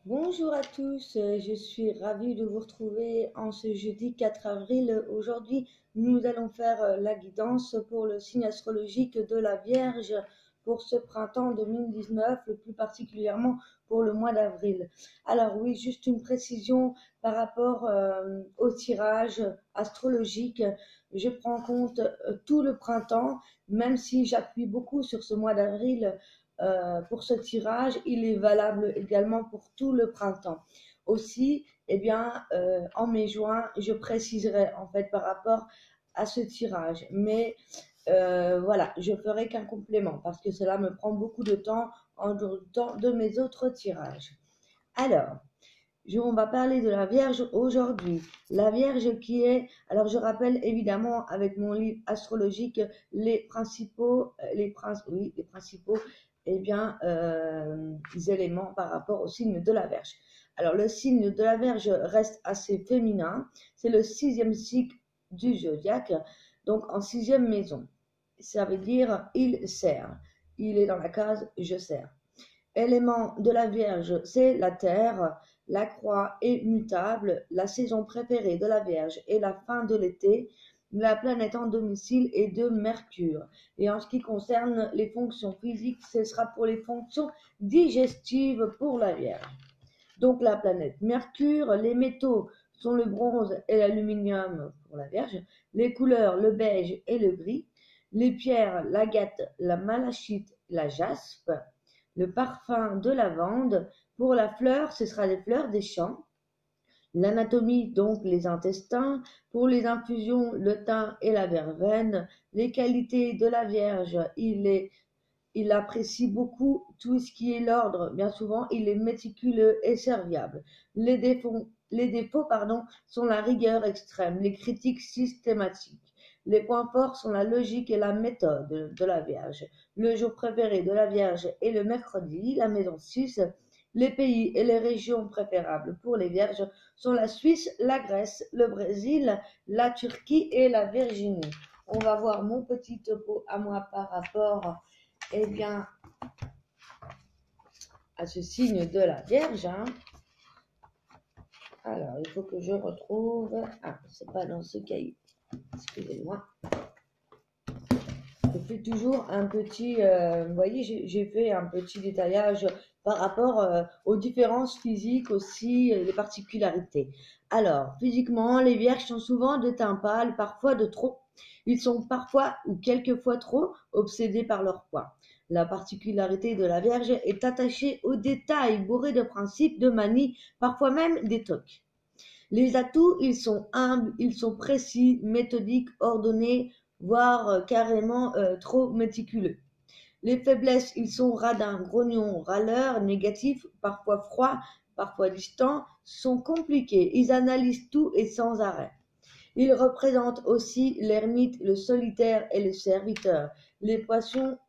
Bonjour à tous, je suis ravie de vous retrouver en ce jeudi 4 avril. Aujourd'hui, nous allons faire la guidance pour le signe astrologique de la Vierge pour ce printemps 2019, le plus particulièrement pour le mois d'avril. Alors oui, juste une précision par rapport au tirage astrologique. Je prends en compte tout le printemps, même si j'appuie beaucoup sur ce mois d'avril. Pour ce tirage, il est valable également pour tout le printemps. Aussi, eh bien, en mai-juin, je préciserai en fait par rapport à ce tirage. Mais voilà, je ferai qu'un complément parce que cela me prend beaucoup de temps en temps de mes autres tirages. Alors, on va parler de la Vierge aujourd'hui. La Vierge qui est, alors je rappelle évidemment avec mon livre astrologique les principaux, les principaux eh bien, éléments par rapport au signe de la Vierge. Alors le signe de la Vierge reste assez féminin, c'est le 6e cycle du zodiaque, donc en 6e maison. Ça veut dire il sert. Il est dans la case je sers. Élément de la Vierge, c'est la terre. La croix est mutable. La saison préférée de la Vierge est la fin de l'été. La planète en domicile est de Mercure. Et en ce qui concerne les fonctions physiques, ce sera pour les fonctions digestives pour la Vierge. Donc la planète Mercure, les métaux sont le bronze et l'aluminium pour la Vierge, les couleurs le beige et le gris, les pierres l'agate, la malachite, la jaspe, le parfum de lavande. Pour la fleur, ce sera les fleurs des champs. L'anatomie, donc les intestins. Pour les infusions, le thym et la verveine. Les qualités de la Vierge, il apprécie beaucoup tout ce qui est l'ordre. Bien souvent, il est méticuleux et serviable. Les défauts sont la rigueur extrême, les critiques systématiques. Les points forts sont la logique et la méthode de la Vierge. Le jour préféré de la Vierge est le mercredi, la maison 6. Les pays et les régions préférables pour les Vierges sont la Suisse, la Grèce, le Brésil, la Turquie et la Virginie. On va voir mon petit topo à moi par rapport eh bien, à ce signe de la Vierge. Alors, il faut que je retrouve. Ah, c'est pas dans ce cahier. Excusez-moi. Je fais toujours un petit. Vous voyez, j'ai fait un petit détaillage par rapport aux différences physiques aussi, les particularités. Alors, physiquement, les vierges sont souvent de teint pâle, parfois de trop. Ils sont parfois ou quelquefois trop obsédés par leur poids. La particularité de la Vierge est attachée aux détails, bourrés de principes, de manies, parfois même des tocs. Les atouts, ils sont humbles, ils sont précis, méthodiques, ordonnés, voire carrément trop méticuleux. Les faiblesses, ils sont radins, grognons, râleurs, négatifs, parfois froids, parfois distants, sont compliqués, ils analysent tout et sans arrêt. Ils représentent aussi l'ermite, le solitaire et le serviteur. Les passions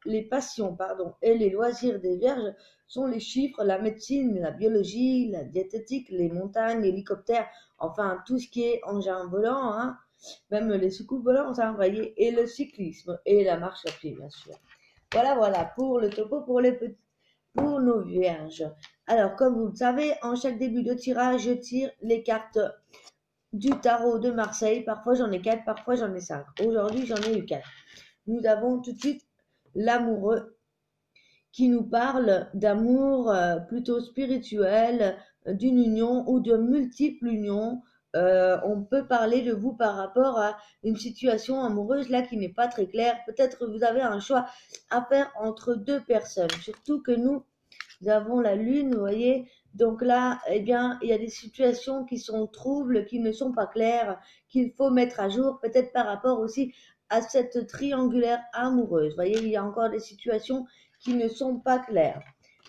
et les loisirs des vierges sont les chiffres, la médecine, la biologie, la diététique, les montagnes, l'hélicoptère, enfin tout ce qui est engin volant, même les soucoupes volantes, vous voyez, et le cyclisme et la marche à pied, bien sûr. Voilà pour le topo pour nos vierges. Alors, comme vous le savez, en chaque début de tirage, je tire les cartes du tarot de Marseille. Parfois j'en ai 4, parfois j'en ai 5. Aujourd'hui j'en ai eu 4. Nous avons tout de suite l'amoureux qui nous parle d'amour plutôt spirituel, d'une union ou de multiples unions. On peut parler de vous par rapport à une situation amoureuse là qui n'est pas très claire. Peut-être vous avez un choix à faire entre deux personnes. Surtout que nous avons la lune, vous voyez. Donc là, eh bien, il y a des situations qui sont troubles, qui ne sont pas claires, qu'il faut mettre à jour, peut-être par rapport aussi à cette triangulaire amoureuse. Vous voyez, il y a encore des situations qui ne sont pas claires.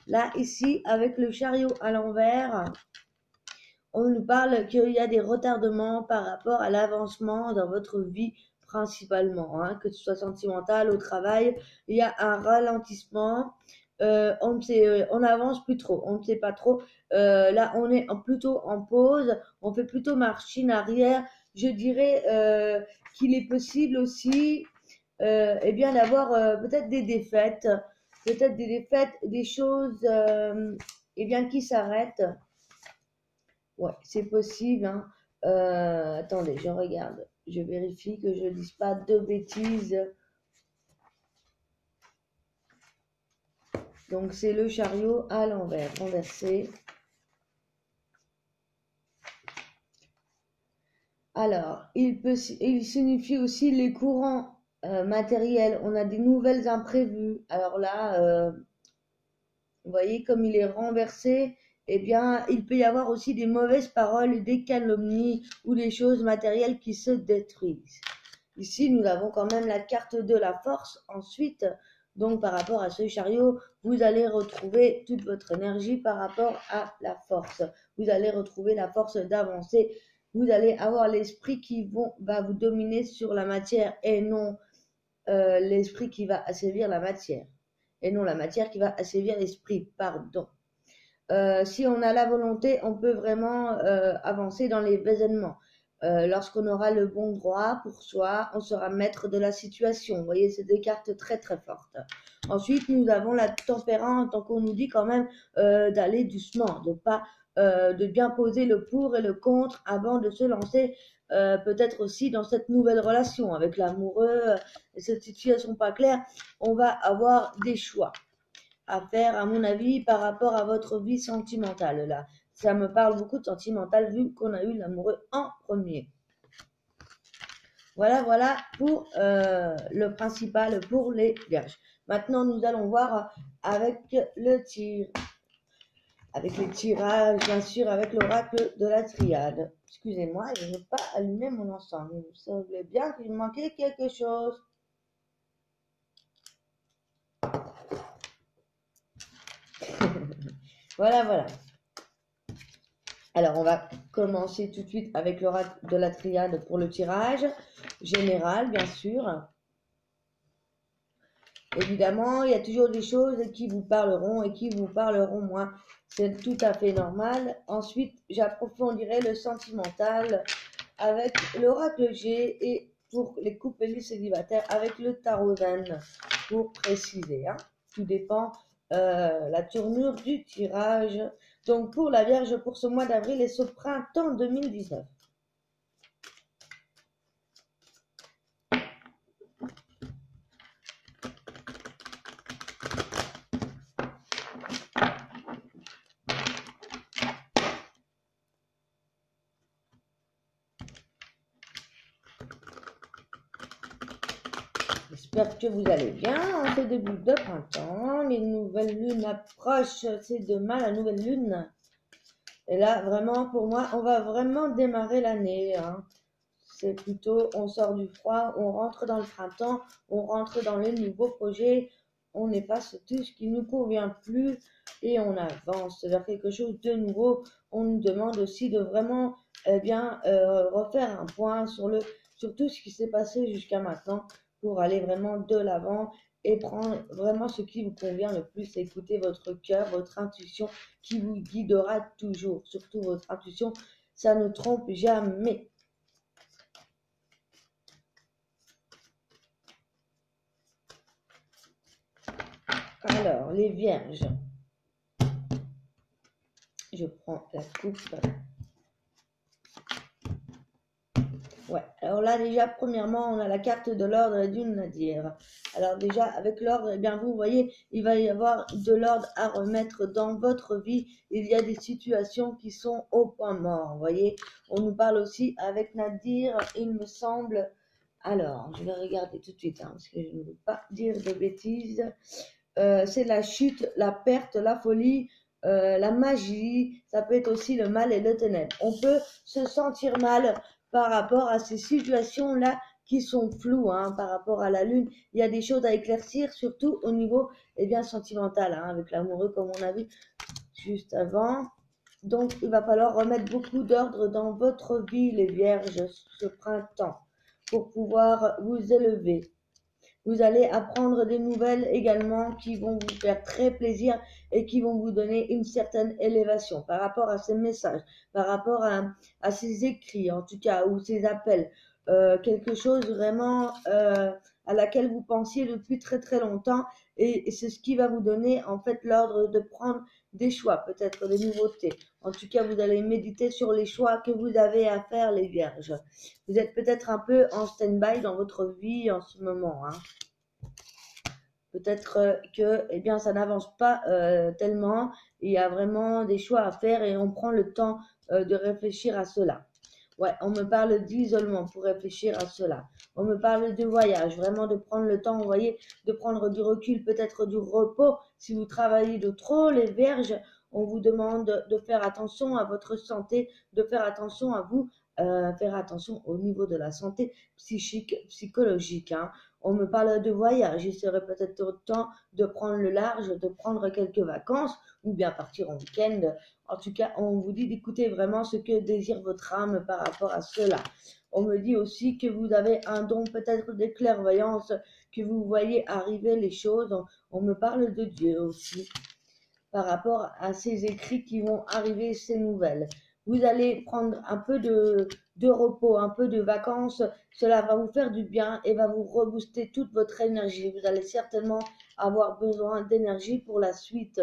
Là, ici, avec le chariot à l'envers, on nous parle qu'il y a des retardements par rapport à l'avancement dans votre vie principalement, que ce soit sentimental, au travail, il y a un ralentissement. On n'avance plus trop, on ne sait pas trop. Là, on est plutôt en pause, on fait plutôt machine arrière. Je dirais qu'il est possible aussi, eh bien, d'avoir peut-être des défaites, des choses, eh bien, qui s'arrêtent. Ouais, c'est possible, hein. Attendez, je regarde. Je vérifie que je ne dise pas de bêtises. Donc, c'est le chariot à l'envers, renversé. Alors, il signifie aussi les courants matériels. On a des nouvelles imprévues. Alors là, vous voyez, comme il est renversé, eh bien, il peut y avoir aussi des mauvaises paroles, des calomnies ou des choses matérielles qui se détruisent. Ici, nous avons quand même la carte de la force. Ensuite, donc par rapport à ce chariot, vous allez retrouver toute votre énergie par rapport à la force. Vous allez retrouver la force d'avancer. Vous allez avoir l'esprit qui va vous dominer sur la matière et non l'esprit qui va assévir la matière. Et non la matière qui va assévir l'esprit, pardon. Si on a la volonté, on peut vraiment avancer dans les événements. Lorsqu'on aura le bon droit pour soi, on sera maître de la situation. Vous voyez, c'est des cartes très très fortes. Ensuite, nous avons la tempérance, donc on nous dit quand même d'aller doucement, de bien poser le pour et le contre avant de se lancer. Peut-être aussi dans cette nouvelle relation avec l'amoureux, cette situation pas claire, on va avoir des choix à faire, à mon avis, par rapport à votre vie sentimentale, là. Ça me parle beaucoup de sentimental vu qu'on a eu l'amoureux en premier. Voilà pour le principal pour les vierges. Maintenant, nous allons voir avec avec les tirages, bien sûr, avec l'oracle de la triade. Excusez-moi, je ne veux pas allumer mon ensemble. Vous savez bien qu'il me manquait quelque chose. Voilà. Alors, on va commencer tout de suite avec l'oracle de la triade pour le tirage général, bien sûr. Évidemment, il y a toujours des choses qui vous parleront et qui vous parleront moins. C'est tout à fait normal. Ensuite, j'approfondirai le sentimental avec l'oracle G et pour les couples et les célibataires avec le tarot zen pour préciser. Hein. Tout dépend la tournure du tirage. Donc pour la Vierge pour ce mois d'avril et ce printemps 2019. J'espère que vous allez bien en ce début de printemps. Les nouvelles lunes approchent. C'est demain la nouvelle lune. Et là, vraiment, pour moi, on va vraiment démarrer l'année. Hein. C'est plutôt, on sort du froid, on rentre dans le printemps, on rentre dans les nouveaux projets, on efface tout ce qui ne nous convient plus et on avance vers quelque chose de nouveau. On nous demande aussi de vraiment refaire un point sur tout ce qui s'est passé jusqu'à maintenant pour aller vraiment de l'avant et prendre vraiment ce qui vous convient le plus. Écoutez votre cœur, votre intuition qui vous guidera toujours. Surtout votre intuition, ça ne trompe jamais. Alors, les vierges. Je prends la coupe. Ouais, alors là déjà, premièrement, on a la carte de l'ordre d'une Nadir. Alors déjà, avec l'ordre, eh bien vous voyez, il va y avoir de l'ordre à remettre dans votre vie. Il y a des situations qui sont au point mort, vous voyez. On nous parle aussi avec Nadir, il me semble. Alors, je vais regarder tout de suite, hein, parce que je ne veux pas dire de bêtises. C'est la chute, la perte, la folie, la magie, ça peut être aussi le mal et le ténèbre. On peut se sentir mal par rapport à ces situations-là qui sont floues, hein, par rapport à la lune. Il y a des choses à éclaircir, surtout au niveau sentimental, hein, avec l'amoureux comme on a vu juste avant. Donc, il va falloir remettre beaucoup d'ordre dans votre vie, les vierges, ce printemps, pour pouvoir vous élever. Vous allez apprendre des nouvelles également qui vont vous faire très plaisir et qui vont vous donner une certaine élévation par rapport à ces messages, par rapport à ces écrits en tout cas, ou ces appels. Quelque chose vraiment à laquelle vous pensiez depuis très très longtemps et c'est ce qui va vous donner en fait l'ordre de prendre des choix, peut-être des nouveautés. En tout cas, vous allez méditer sur les choix que vous avez à faire, les vierges. Vous êtes peut-être un peu en stand-by dans votre vie en ce moment, hein. Peut-être que eh bien, ça n'avance pas tellement. Il y a vraiment des choix à faire et on prend le temps de réfléchir à cela. Ouais, on me parle d'isolement pour réfléchir à cela. On me parle de voyage, vraiment de prendre le temps, vous voyez, de prendre du recul, peut-être du repos. Si vous travaillez de trop, les vierges, on vous demande de faire attention à votre santé, de faire attention à vous, faire attention au niveau de la santé psychique, psychologique, hein. On me parle de voyage, il serait peut-être temps de prendre le large, de prendre quelques vacances ou bien partir en week-end. En tout cas, on vous dit d'écouter vraiment ce que désire votre âme par rapport à cela. On me dit aussi que vous avez un don peut-être de clairvoyance, que vous voyez arriver les choses. On me parle de Dieu aussi par rapport à ces écrits qui vont arriver, ces nouvelles. Vous allez prendre un peu de repos, un peu de vacances. Cela va vous faire du bien et va vous rebooster toute votre énergie. Vous allez certainement avoir besoin d'énergie pour la suite.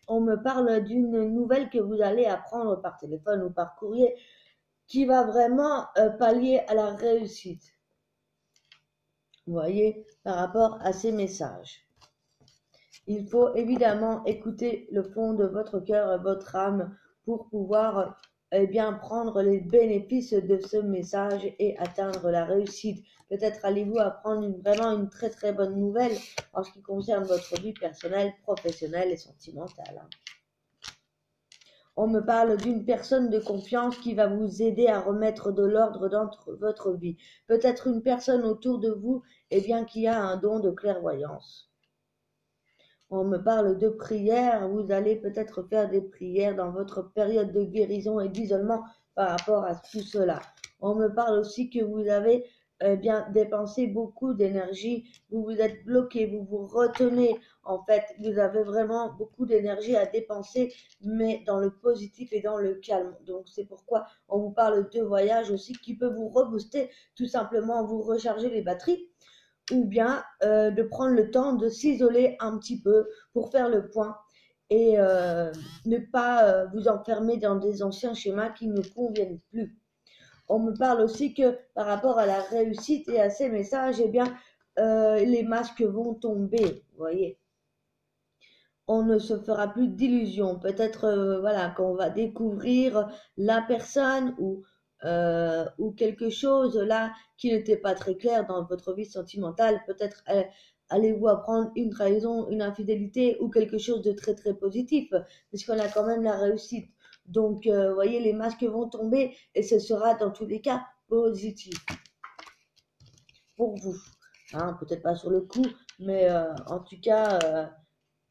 On me parle d'une nouvelle que vous allez apprendre par téléphone ou par courrier qui va vraiment pallier à la réussite. Vous voyez, par rapport à ces messages. Il faut évidemment écouter le fond de votre cœur, votre âme, pour pouvoir bien prendre les bénéfices de ce message et atteindre la réussite. Peut-être allez-vous apprendre vraiment une très très bonne nouvelle en ce qui concerne votre vie personnelle, professionnelle et sentimentale. On me parle d'une personne de confiance qui va vous aider à remettre de l'ordre dans votre vie. Peut-être une personne autour de vous bien, qui a un don de clairvoyance. On me parle de prière, vous allez peut-être faire des prières dans votre période de guérison et d'isolement par rapport à tout cela. On me parle aussi que vous avez bien dépensé beaucoup d'énergie, vous vous êtes bloqué, vous vous retenez. En fait, vous avez vraiment beaucoup d'énergie à dépenser, mais dans le positif et dans le calme. Donc c'est pourquoi on vous parle de voyage aussi qui peut vous rebooster, tout simplement vous recharger les batteries, ou bien de prendre le temps de s'isoler un petit peu pour faire le point et ne pas vous enfermer dans des anciens schémas qui ne conviennent plus. On me parle aussi que par rapport à la réussite et à ces messages, les masques vont tomber, vous voyez. On ne se fera plus d'illusions. Peut-être voilà, qu'on va découvrir la personne ou quelque chose là qui n'était pas très clair dans votre vie sentimentale. Peut-être allez-vous apprendre une trahison, une infidélité ou quelque chose de très très positif, puisqu'on a quand même la réussite. Donc, vous voyez, les masques vont tomber et ce sera dans tous les cas positif pour vous. Hein, peut-être pas sur le coup, mais en tout cas,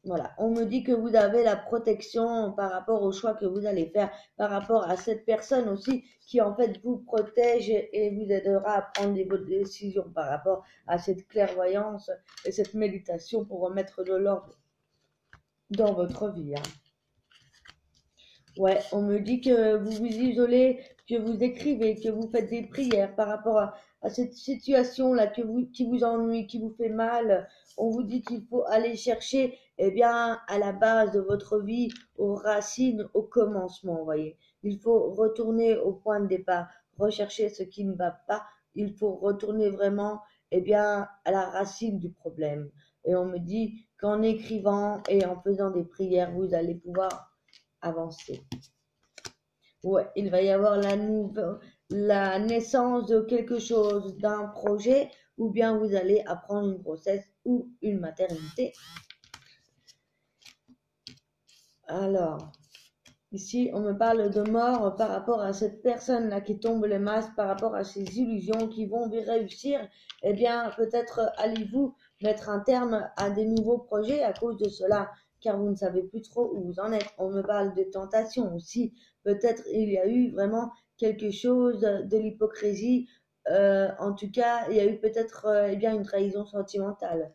voilà, on me dit que vous avez la protection par rapport au choix que vous allez faire, par rapport à cette personne aussi qui en fait vous protège et vous aidera à prendre des bonnes décisions par rapport à cette clairvoyance et cette méditation pour remettre de l'ordre dans votre vie, hein. Ouais, on me dit que vous vous isolez, que vous écrivez, que vous faites des prières par rapport à cette situation-là qui vous ennuie, qui vous fait mal. On vous dit qu'il faut aller chercher, bien, à la base de votre vie, aux racines, au commencement, vous voyez. Il faut retourner au point de départ, rechercher ce qui ne va pas. Il faut retourner vraiment, bien, à la racine du problème. Et on me dit qu'en écrivant et en faisant des prières, vous allez pouvoir avancer. Ouais, il va y avoir la naissance de quelque chose, d'un projet, ou bien vous allez apprendre une grossesse ou une maternité. Alors, ici, on me parle de mort par rapport à cette personne-là qui tombe les masques, par rapport à ces illusions qui vont réussir. Eh bien, peut-être allez-vous mettre un terme à des nouveaux projets à cause de cela, car vous ne savez plus trop où vous en êtes. On me parle de tentation aussi. Peut-être il y a eu vraiment quelque chose de l'hypocrisie. En tout cas, il y a eu peut-être bien une trahison sentimentale.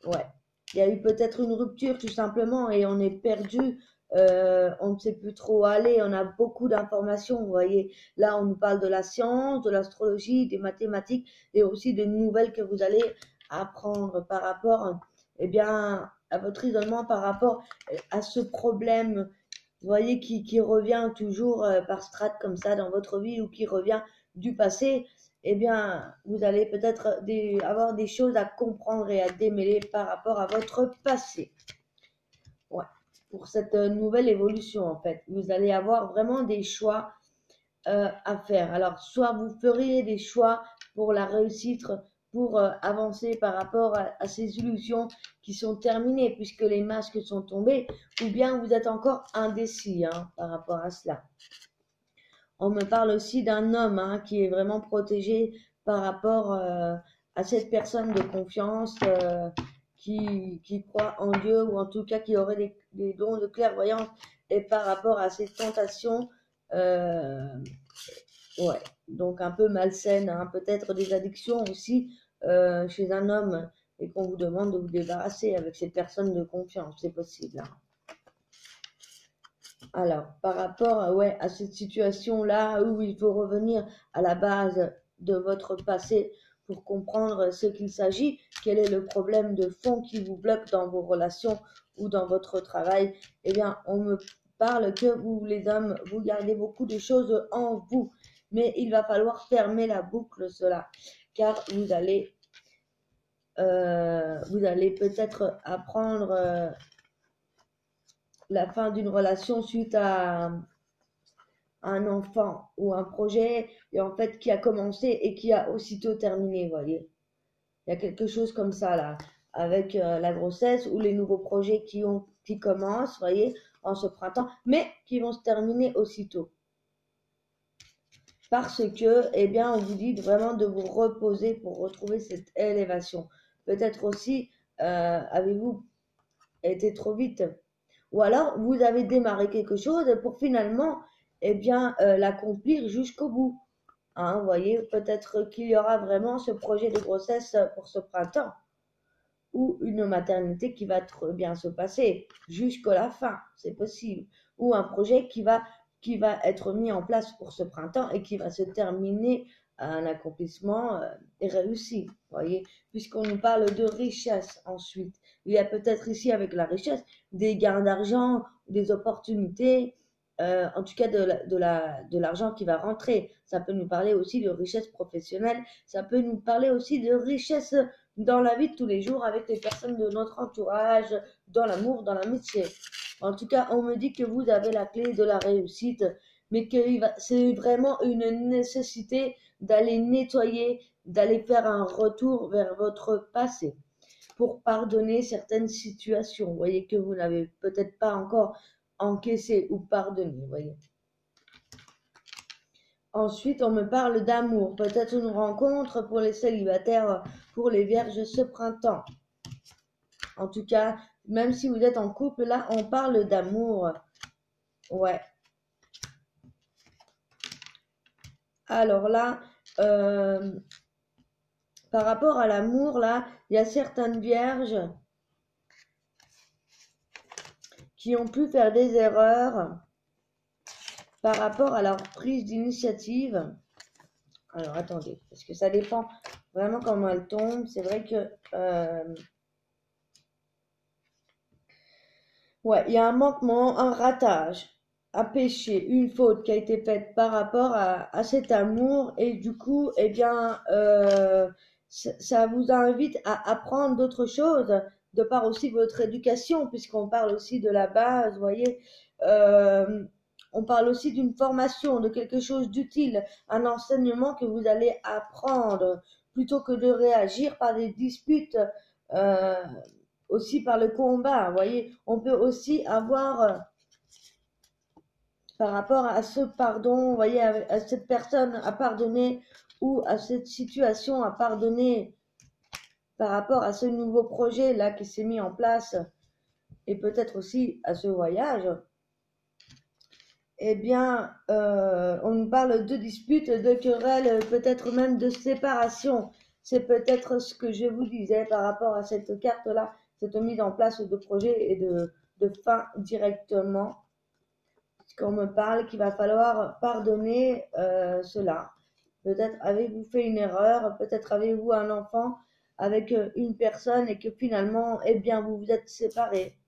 Ouais. Il y a eu peut-être une rupture tout simplement et on est perdu. On ne sait plus trop où aller. On a beaucoup d'informations. Vous voyez, là, on nous parle de la science, de l'astrologie, des mathématiques et aussi de nouvelles que vous allez apprendre par rapport, bien, à votre isolement, par rapport à ce problème vous voyez, qui revient toujours par strates comme ça dans votre vie ou qui revient du passé, eh bien, vous allez peut-être avoir des choses à comprendre et à démêler par rapport à votre passé. Ouais, pour cette nouvelle évolution, en fait. Vous allez avoir vraiment des choix à faire. Alors, soit vous feriez des choix pour la réussite, pour avancer par rapport à ces illusions qui sont terminées puisque les masques sont tombés, ou bien vous êtes encore indécis par rapport à cela. On me parle aussi d'un homme qui est vraiment protégé par rapport à cette personne de confiance qui croit en Dieu ou en tout cas qui aurait des dons de clairvoyance et par rapport à ces tentations ouais, donc un peu malsaine, peut-être des addictions aussi chez un homme et qu'on vous demande de vous débarrasser avec cette personne de confiance, c'est possible. Alors, par rapport à cette situation-là où il faut revenir à la base de votre passé pour comprendre ce qu'il s'agit, quel est le problème de fond qui vous bloque dans vos relations ou dans votre travail, eh bien, on me parle que vous, les hommes, vous gardez beaucoup de choses en vous, mais il va falloir fermer la boucle, cela, car vous allez peut-être apprendre la fin d'une relation suite à un enfant ou un projet et en fait qui a commencé et qui a aussitôt terminé, vous voyez. Il y a quelque chose comme ça là, avec la grossesse ou les nouveaux projets qui commencent, vous voyez, en ce printemps, mais qui vont se terminer aussitôt. Parce que, eh bien, on vous dit vraiment de vous reposer pour retrouver cette élévation. Peut-être aussi, avez-vous été trop vite ou alors vous avez démarré quelque chose pour finalement eh bien l'accomplir jusqu'au bout. Vous voyez, peut-être qu'il y aura vraiment ce projet de grossesse pour ce printemps ou une maternité qui va très bien se passer jusqu'à la fin, c'est possible. Ou un projet qui va être mis en place pour ce printemps et qui va se terminer à un accomplissement réussi, vous voyez, puisqu'on nous parle de richesse ensuite. Il y a peut-être ici avec la richesse des gains d'argent, des opportunités, en tout cas de l'argent qui va rentrer. Ça peut nous parler aussi de richesse professionnelle, ça peut nous parler aussi de richesse dans la vie de tous les jours avec les personnes de notre entourage, dans l'amour, dans l'amitié. En tout cas, on me dit que vous avez la clé de la réussite, mais que c'est vraiment une nécessité d'aller nettoyer, d'aller faire un retour vers votre passé pour pardonner certaines situations, vous voyez, que vous n'avez peut-être pas encore encaissé ou pardonné, vous voyez. Ensuite, on me parle d'amour, peut-être une rencontre pour les célibataires, pour les vierges ce printemps. En tout cas, même si vous êtes en couple, là, on parle d'amour. Ouais. Alors là, par rapport à l'amour, là, il y a certaines vierges qui ont pu faire des erreurs par rapport à leur prise d'initiative. Alors, attendez, parce que ça dépend vraiment comment elle tombe. C'est vrai que... ouais, il y a un manquement, un ratage, un péché, une faute qui a été faite par rapport à cet amour et du coup, eh bien, ça vous invite à apprendre d'autres choses de par aussi votre éducation, puisqu'on parle aussi de la base, vous voyez, on parle aussi d'une formation, de quelque chose d'utile, un enseignement que vous allez apprendre plutôt que de réagir par des disputes. Euh, Aussi par le combat, vous voyez, on peut aussi avoir par rapport à ce pardon, vous voyez, à cette personne à pardonner ou à cette situation à pardonner par rapport à ce nouveau projet là qui s'est mis en place et peut-être aussi à ce voyage. Eh bien, on nous parle de disputes, de querelles, peut-être même de séparation. C'est peut-être ce que je vous disais par rapport à cette carte-là, cette mise en place de projet et de fin directement. Qu'on me parle qu'il va falloir pardonner cela. Peut-être avez-vous fait une erreur, peut-être avez-vous un enfant avec une personne et que finalement, eh bien, vous vous êtes séparés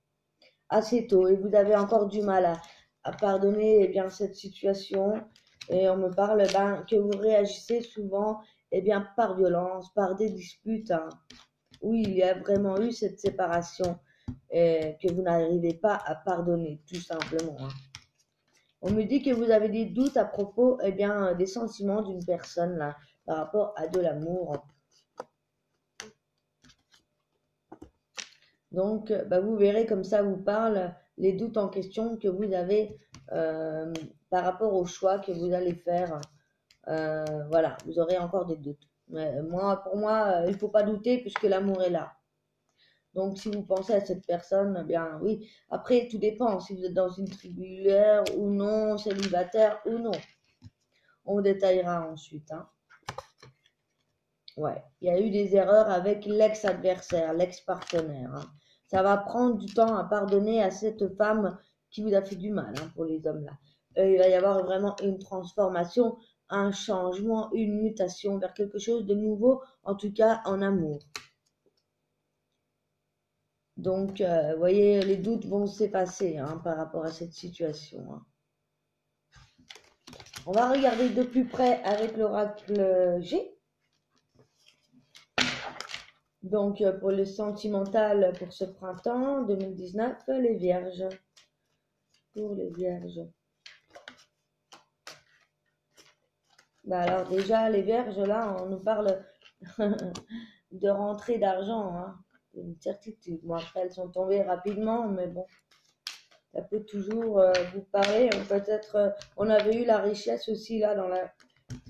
assez tôt et vous avez encore du mal à pardonner cette situation. Et on me parle que vous réagissez souvent par violence, par des disputes, hein, où il y a vraiment eu cette séparation et que vous n'arrivez pas à pardonner, tout simplement, hein. On me dit que vous avez des doutes à propos des sentiments d'une personne là, par rapport à de l'amour. Donc, vous verrez comme ça vous parle les doutes en question que vous avez par rapport au choix que vous allez faire. Voilà, vous aurez encore des doutes. Mais pour moi, il ne faut pas douter puisque l'amour est là. Donc, si vous pensez à cette personne, oui. Après, tout dépend si vous êtes dans une tribu ou non, célibataire ou non. On détaillera ensuite, hein. Ouais, il y a eu des erreurs avec l'ex-adversaire, l'ex-partenaire, hein. Ça va prendre du temps à pardonner à cette femme qui vous a fait du mal, hein, pour les hommes là. Il va y avoir vraiment une transformation, un changement, une mutation vers quelque chose de nouveau, en tout cas en amour. Donc, vous voyez, les doutes vont s'effacer, hein, par rapport à cette situation, hein. On va regarder de plus près avec l'oracle G. Donc, pour le sentimental pour ce printemps 2019, les vierges. Pour les vierges. Alors déjà, les vierges, là, on nous parle de rentrée d'argent, hein. Une certitude. Bon, après, elles sont tombées rapidement, mais bon, ça peut toujours vous parler. Peut-être, on avait eu la richesse aussi, là, dans la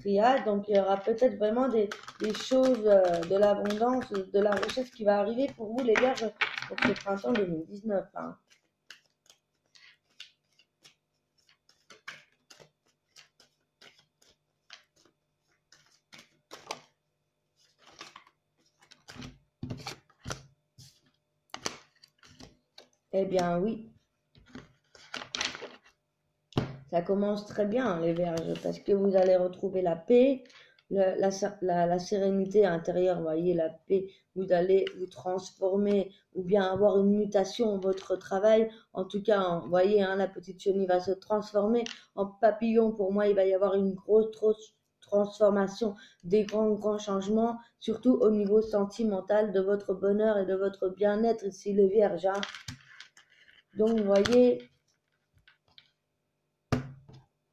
triade, donc il y aura peut-être vraiment des choses, de l'abondance, de la richesse qui va arriver pour vous, les vierges, pour ce printemps 2019, hein. Eh bien oui, ça commence très bien, les vierges, parce que vous allez retrouver la paix, la sérénité intérieure, vous voyez, la paix, vous allez vous transformer ou bien avoir une mutation dans votre travail. En tout cas, vous voyez, hein, la petite chenille va se transformer en papillon. Pour moi, il va y avoir une grosse transformation, des grands changements, surtout au niveau sentimental de votre bonheur et de votre bien-être ici, les vierges, hein. Donc, vous voyez,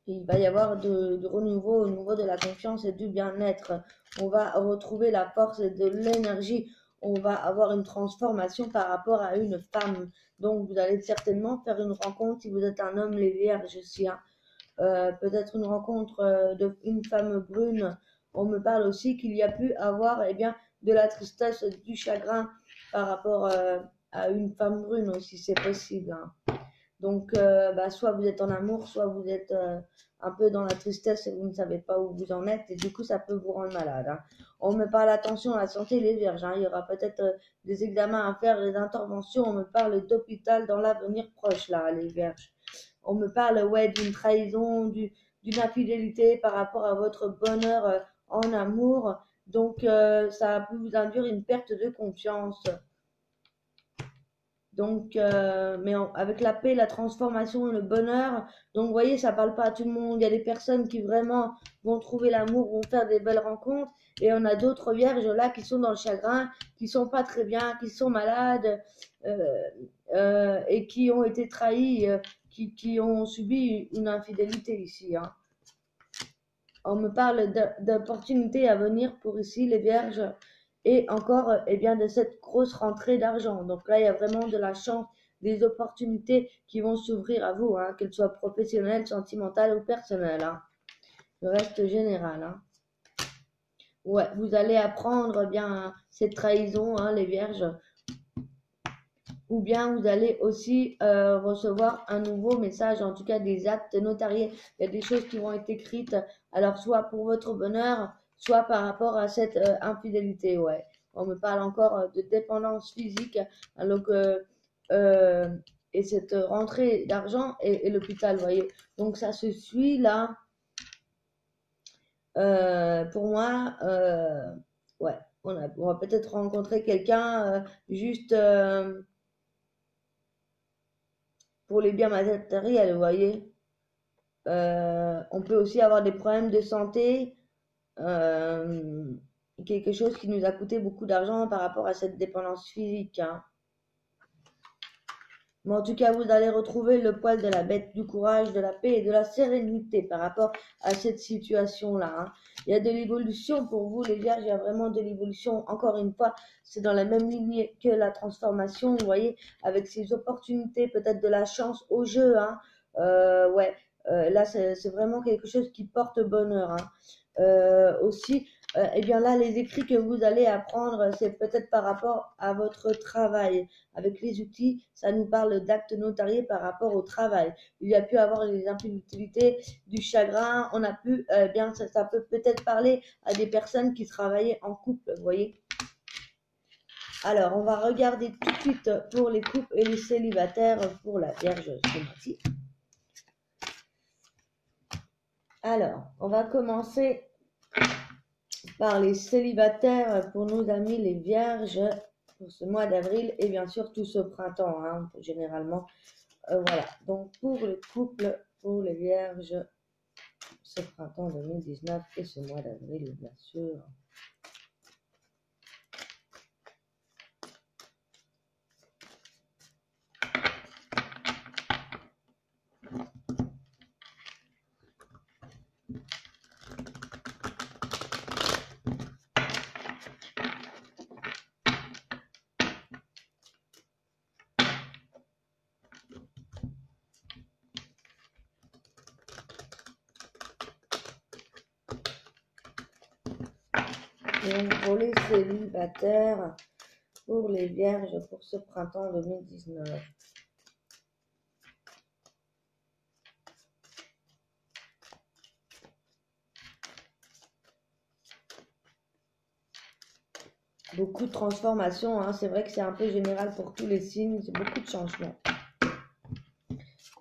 il va y avoir de renouveau au niveau de la confiance et du bien-être. On va retrouver la force et de l'énergie. On va avoir une transformation par rapport à une femme. Donc, vous allez certainement faire une rencontre si vous êtes un homme, les vierges aussi, hein. Peut-être une rencontre d'une femme brune. On me parle aussi qu'il y a pu avoir de la tristesse, du chagrin par rapport à une femme brune aussi, c'est possible, hein. Donc, soit vous êtes en amour, soit vous êtes un peu dans la tristesse et vous ne savez pas où vous en êtes. Et du coup, ça peut vous rendre malade, hein. On me parle attention à la santé, les vierges, hein. Il y aura peut-être des examens à faire, des interventions. On me parle d'hôpital dans l'avenir proche, là, les vierges. On me parle, ouais, d'une trahison, d'une infidélité par rapport à votre bonheur en amour. Donc, ça peut vous induire une perte de confiance. Donc, avec la paix, la transformation et le bonheur. Donc, vous voyez, ça parle pas à tout le monde. Il y a des personnes qui vraiment vont trouver l'amour, vont faire des belles rencontres. Et on a d'autres vierges là qui sont dans le chagrin, qui sont pas très bien, qui sont malades et qui ont été trahis, qui ont subi une infidélité ici, hein. On me parle d'opportunités à venir pour ici, les vierges, et encore, de cette grosse rentrée d'argent. Donc là, il y a vraiment de la chance, des opportunités qui vont s'ouvrir à vous, hein, qu'elles soient professionnelles, sentimentales ou personnelles, hein. Le reste général, hein. Ouais, vous allez apprendre cette trahison, hein, les vierges. Ou bien vous allez aussi recevoir un nouveau message, en tout cas des actes notariés. Il y a des choses qui vont être écrites, alors soit pour votre bonheur, soit par rapport à cette infidélité. Ouais, on me parle encore de dépendance physique, donc et cette rentrée d'argent et l'hôpital, vous voyez. Donc ça se suit là. Pour moi, ouais, on va peut-être rencontrer quelqu'un juste. pour les biens matériels, vous voyez. On peut aussi avoir des problèmes de santé, euh, quelque chose qui nous a coûté beaucoup d'argent par rapport à cette dépendance physique, hein. Mais en tout cas, vous allez retrouver le poil de la bête, du courage, de la paix et de la sérénité par rapport à cette situation-là, hein. Il y a de l'évolution pour vous, les vierges, il y a vraiment de l'évolution. Encore une fois, c'est dans la même lignée que la transformation, vous voyez, avec ces opportunités, peut-être de la chance au jeu, hein. Ouais, là, c'est vraiment quelque chose qui porte bonheur, hein. Aussi, eh bien là, les écrits que vous allez apprendre, c'est peut-être par rapport à votre travail. Avec les outils, ça nous parle d'actes notariés par rapport au travail. Il y a pu avoir des impulsivités, du chagrin. On a pu, bien, ça peut peut-être parler à des personnes qui travaillaient en couple, vous voyez. Alors, on va regarder tout de suite pour les couples et les célibataires pour la Vierge ce mois-ci. Alors, on va commencer par les célibataires pour nos amis les Vierges pour ce mois d'avril et bien sûr tout ce printemps, hein, généralement. Voilà, donc pour le couple, pour les Vierges, ce printemps 2019 et ce mois d'avril, bien sûr. Donc pour les célibataires, pour les Vierges, pour ce printemps 2019. Beaucoup de transformations, hein. C'est vrai que c'est un peu général pour tous les signes, c'est beaucoup de changements.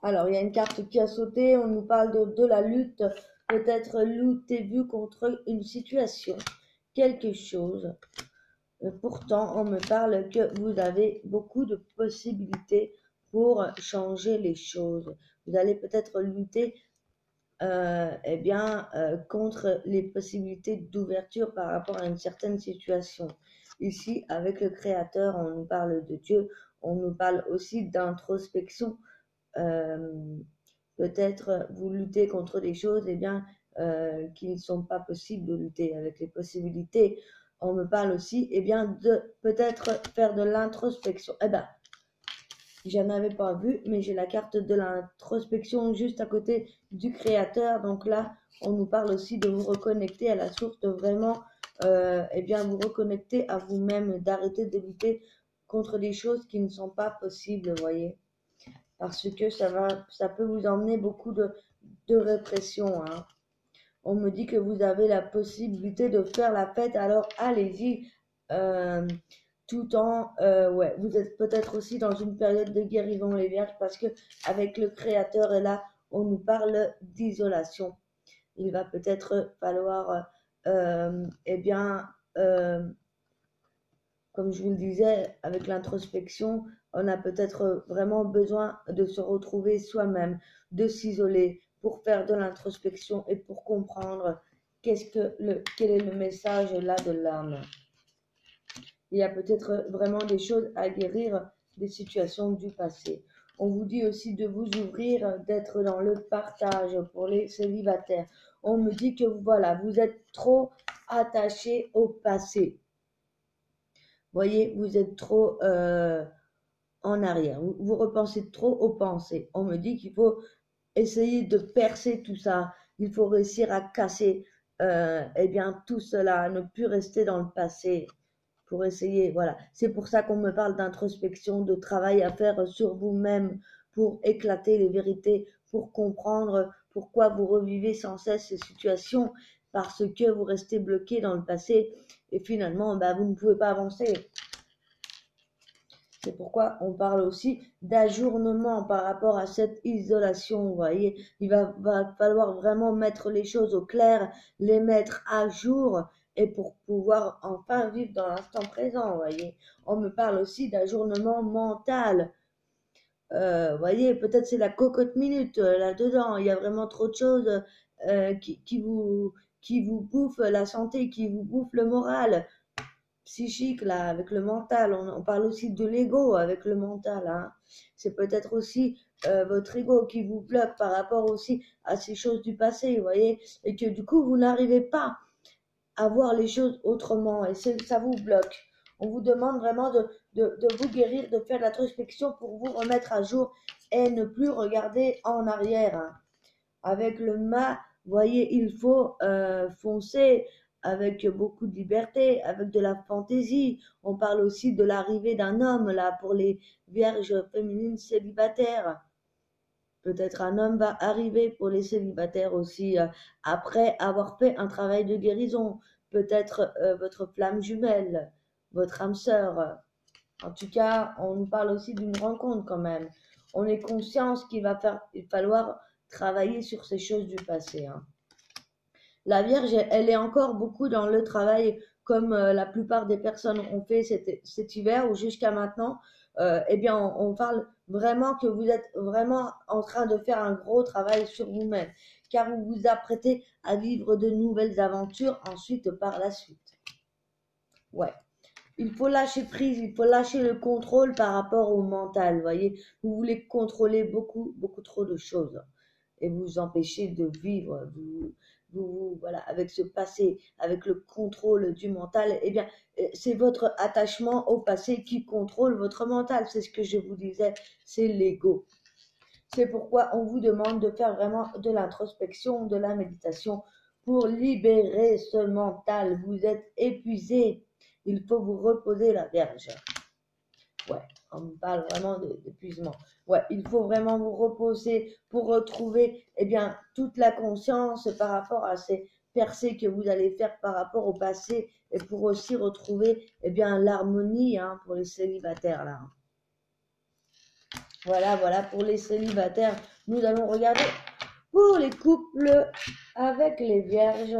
Alors, il y a une carte qui a sauté, on nous parle de la lutte, peut-être luttez-vous contre une situation, quelque chose. Pourtant, on me parle que vous avez beaucoup de possibilités pour changer les choses. Vous allez peut-être lutter eh bien, contre les possibilités d'ouverture par rapport à une certaine situation. Ici, avec le Créateur, on nous parle de Dieu, on nous parle aussi d'introspection. Peut-être vous luttez contre des choses eh bien, qui ne sont pas possibles de lutter avec les possibilités. On me parle aussi eh bien, de peut-être faire de l'introspection. Eh ben, j'en avais pas vu, mais j'ai la carte de l'introspection juste à côté du Créateur. Donc là, on nous parle aussi de vous reconnecter à la source, de vraiment eh bien, vous reconnecter à vous-même, d'arrêter de lutter contre des choses qui ne sont pas possibles, vous voyez. Parce que ça peut vous emmener beaucoup de répression, hein. On me dit que vous avez la possibilité de faire la fête, alors allez-y. Tout en, ouais, vous êtes peut-être aussi dans une période de guérison, les Vierges, parce que avec le Créateur et là, on nous parle d'isolation. Il va peut-être falloir, eh bien, comme je vous le disais, avec l'introspection, on a peut-être vraiment besoin de se retrouver soi-même, de s'isoler pour faire de l'introspection et pour comprendre quel est le message là de l'âme. Il y a peut-être vraiment des choses à guérir des situations du passé. On vous dit aussi de vous ouvrir, d'être dans le partage pour les célibataires. On me dit que voilà, vous êtes trop attachés au passé. Voyez, vous êtes trop en arrière. Vous repensez trop aux pensées. On me dit qu'il faut essayer de percer tout ça. Il faut réussir à casser eh bien, tout cela, ne plus rester dans le passé pour essayer. Voilà. C'est pour ça qu'on me parle d'introspection, de travail à faire sur vous-même pour éclater les vérités, pour comprendre pourquoi vous revivez sans cesse ces situations parce que vous restez bloqué dans le passé et finalement, bah, vous ne pouvez pas avancer. C'est pourquoi on parle aussi d'ajournement par rapport à cette isolation. Vous voyez, il va falloir vraiment mettre les choses au clair, les mettre à jour et pour pouvoir enfin vivre dans l'instant présent. Vous voyez, on me parle aussi d'ajournement mental. voyez, peut-être c'est la cocotte minute là-dedans. Il y a vraiment trop de choses qui vous bouffent la santé, qui vous bouffent le moral psychique là, avec le mental. On parle aussi de l'ego avec le mental. Hein. C'est peut-être aussi votre ego qui vous bloque par rapport aussi à ces choses du passé, vous voyez, et que du coup vous n'arrivez pas à voir les choses autrement et ça vous bloque. On vous demande vraiment de vous guérir, de faire de l'introspection pour vous remettre à jour et ne plus regarder en arrière. Hein. Avec le mât, vous voyez, il faut foncer avec beaucoup de liberté, avec de la fantaisie. On parle aussi de l'arrivée d'un homme, là, pour les vierges féminines célibataires. Peut-être un homme va arriver pour les célibataires aussi, après avoir fait un travail de guérison. Peut-être votre flamme jumelle, votre âme sœur. En tout cas, on nous parle aussi d'une rencontre quand même. On est conscient qu'il va falloir travailler sur ces choses du passé. Hein. La Vierge, elle est encore beaucoup dans le travail, comme la plupart des personnes ont fait cet hiver ou jusqu'à maintenant. Eh bien, on parle vraiment que vous êtes vraiment en train de faire un gros travail sur vous-même, car vous vous apprêtez à vivre de nouvelles aventures ensuite par la suite. Ouais. Il faut lâcher prise, il faut lâcher le contrôle par rapport au mental, voyez. Vous voulez contrôler beaucoup, beaucoup trop de choses et vous empêcher de vivre, voilà, avec ce passé, avec le contrôle du mental, eh bien, c'est votre attachement au passé qui contrôle votre mental. C'est ce que je vous disais, c'est l'ego. C'est pourquoi on vous demande de faire vraiment de l'introspection, de la méditation pour libérer ce mental. Vous êtes épuisé. Il faut vous reposer, la Vierge. Ouais, on me parle vraiment d'épuisement. Ouais, il faut vraiment vous reposer pour retrouver eh bien, toute la conscience par rapport à ces percées que vous allez faire par rapport au passé et pour aussi retrouver eh bien, l'harmonie hein, pour les célibataires là. Voilà, voilà, pour les célibataires, nous allons regarder pour les couples avec les vierges.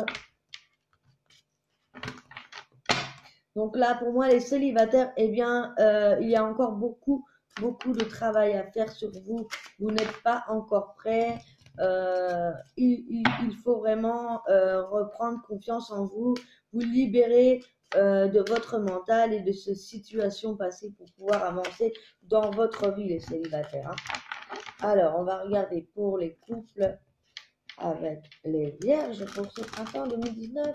Donc là, pour moi, les célibataires, eh bien, il y a encore beaucoup de travail à faire sur vous. Vous n'êtes pas encore prêts. Il faut vraiment reprendre confiance en vous, vous libérer de votre mental et de ces situations passées pour pouvoir avancer dans votre vie, les célibataires. Hein. Alors, on va regarder pour les couples avec les vierges pour ce printemps 2019.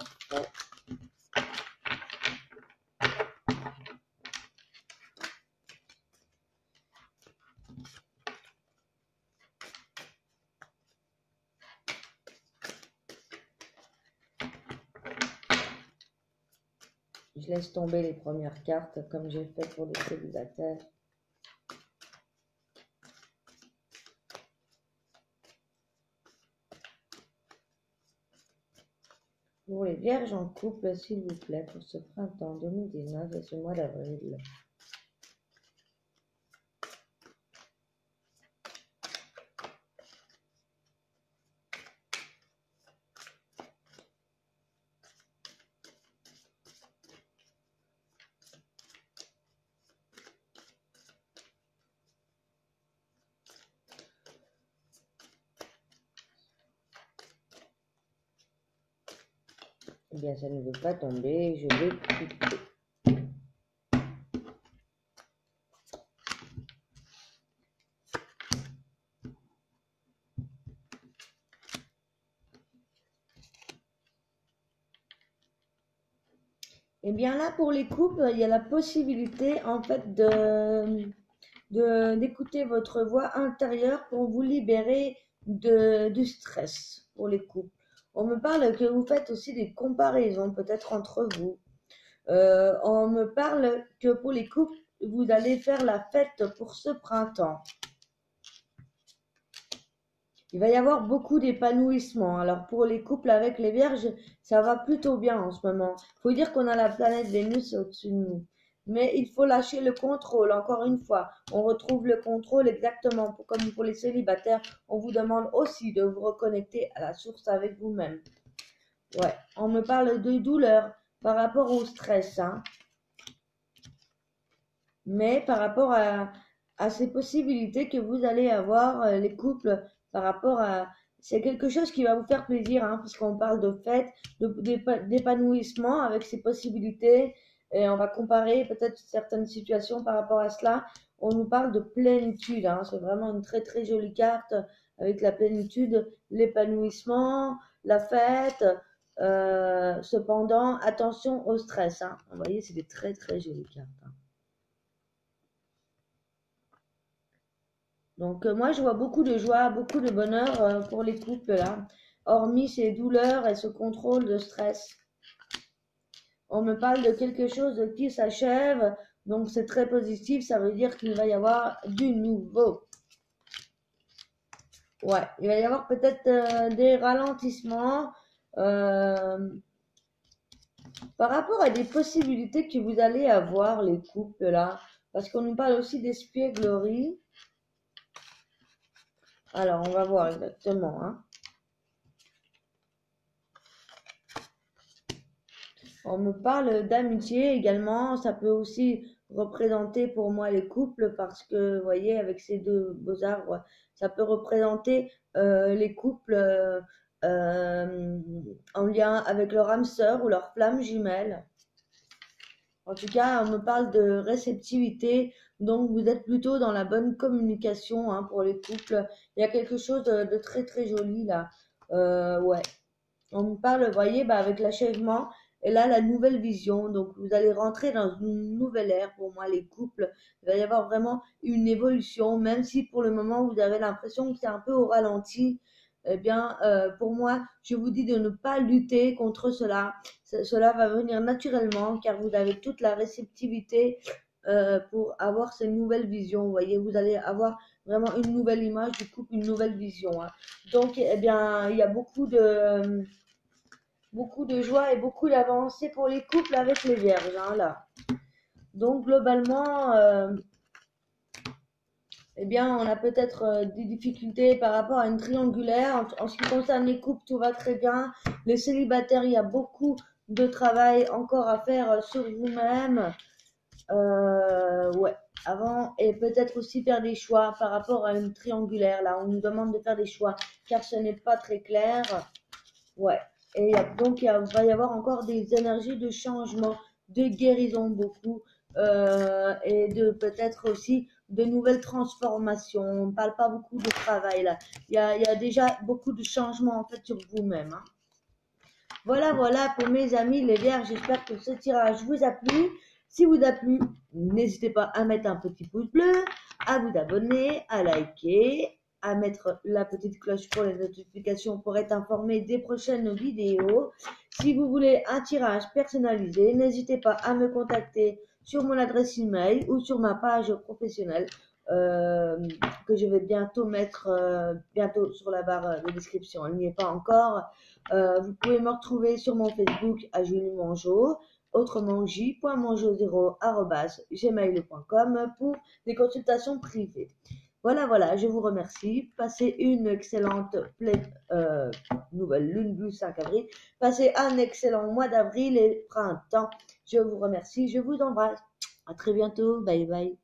Je laisse tomber les premières cartes comme j'ai fait pour les célibataires. Pour les vierges en couple, s'il vous plaît, pour ce printemps 2019 et ce mois d'avril. Eh bien, ça ne veut pas tomber, je vais couper. Eh bien là, pour les couples, il y a la possibilité en fait d'écouter votre voix intérieure pour vous libérer du stress pour les couples. On me parle que vous faites aussi des comparaisons peut-être entre vous. On me parle que pour les couples, vous allez faire la fête pour ce printemps. Il va y avoir beaucoup d'épanouissement. Alors pour les couples avec les vierges, ça va plutôt bien en ce moment. Il faut dire qu'on a la planète Vénus au-dessus de nous. Mais il faut lâcher le contrôle, encore une fois. On retrouve le contrôle exactement comme pour les célibataires. On vous demande aussi de vous reconnecter à la source avec vous-même. Ouais, on me parle de douleur par rapport au stress. Hein. Mais par rapport à ces possibilités que vous allez avoir, les couples, par rapport à... C'est quelque chose qui va vous faire plaisir, hein, parce qu'on parle de fête, d'épanouissement avec ces possibilités, et on va comparer peut-être certaines situations par rapport à cela. On nous parle de plénitude, hein, c'est vraiment une très très jolie carte avec la plénitude, l'épanouissement, la fête. Cependant, attention au stress, hein. Vous voyez, c'est des très très jolies cartes, hein. Donc, moi, je vois beaucoup de joie, beaucoup de bonheur pour les couples là, hormis ces douleurs et ce contrôle de stress. On me parle de quelque chose qui s'achève, donc c'est très positif, ça veut dire qu'il va y avoir du nouveau. Ouais, il va y avoir peut-être des ralentissements par rapport à des possibilités que vous allez avoir, les couples là, parce qu'on nous parle aussi d'espièglerie. Alors, on va voir exactement, hein. On me parle d'amitié également, ça peut aussi représenter pour moi les couples parce que, vous voyez, avec ces deux beaux arbres, ça peut représenter les couples en lien avec leur âme sœur ou leur flamme jumelle. En tout cas, on me parle de réceptivité, donc vous êtes plutôt dans la bonne communication, hein, pour les couples. Il y a quelque chose de très très joli là. Ouais. On me parle, vous voyez, bah, avec l'achèvement et là, la nouvelle vision. Donc, vous allez rentrer dans une nouvelle ère pour moi, les couples. Il va y avoir vraiment une évolution, même si pour le moment, vous avez l'impression que c'est un peu au ralenti. Eh bien, pour moi, je vous dis de ne pas lutter contre cela. Cela va venir naturellement car vous avez toute la réceptivité pour avoir ces nouvelles visions. Vous voyez, vous allez avoir vraiment une nouvelle image du couple, une nouvelle vision, hein. Donc, eh bien, il y a beaucoup de joie et beaucoup d'avancées pour les couples avec les vierges, hein, là. Donc, globalement, eh bien, on a peut-être des difficultés par rapport à une triangulaire. En ce qui concerne les couples, tout va très bien. Les célibataires, il y a beaucoup de travail encore à faire sur vous-même. Ouais, avant, et peut-être aussi faire des choix par rapport à une triangulaire. Là, on nous demande de faire des choix car ce n'est pas très clair. Ouais. Et donc, va y avoir encore des énergies de changement, de guérison beaucoup, et de peut-être aussi de nouvelles transformations. On ne parle pas beaucoup de travail là. Il y a déjà beaucoup de changements en fait sur vous-même, hein. Voilà, voilà pour mes amis les vierges. J'espère que ce tirage vous a plu. Si vous a plu, n'hésitez pas à mettre un petit pouce bleu, à vous abonner, à liker, à mettre la petite cloche pour les notifications pour être informé des prochaines vidéos. Si vous voulez un tirage personnalisé, n'hésitez pas à me contacter sur mon adresse email ou sur ma page professionnelle que je vais bientôt mettre bientôt sur la barre de description. Elle n'y est pas encore. Vous pouvez me retrouver sur mon Facebook à Julie Mongeau, autrement j.mongeau0@gmail.com pour des consultations privées. Voilà, voilà, je vous remercie. Passez une excellente nouvelle lune du 5 avril. Passez un excellent mois d'avril et printemps. Je vous remercie, je vous embrasse. À très bientôt. Bye bye.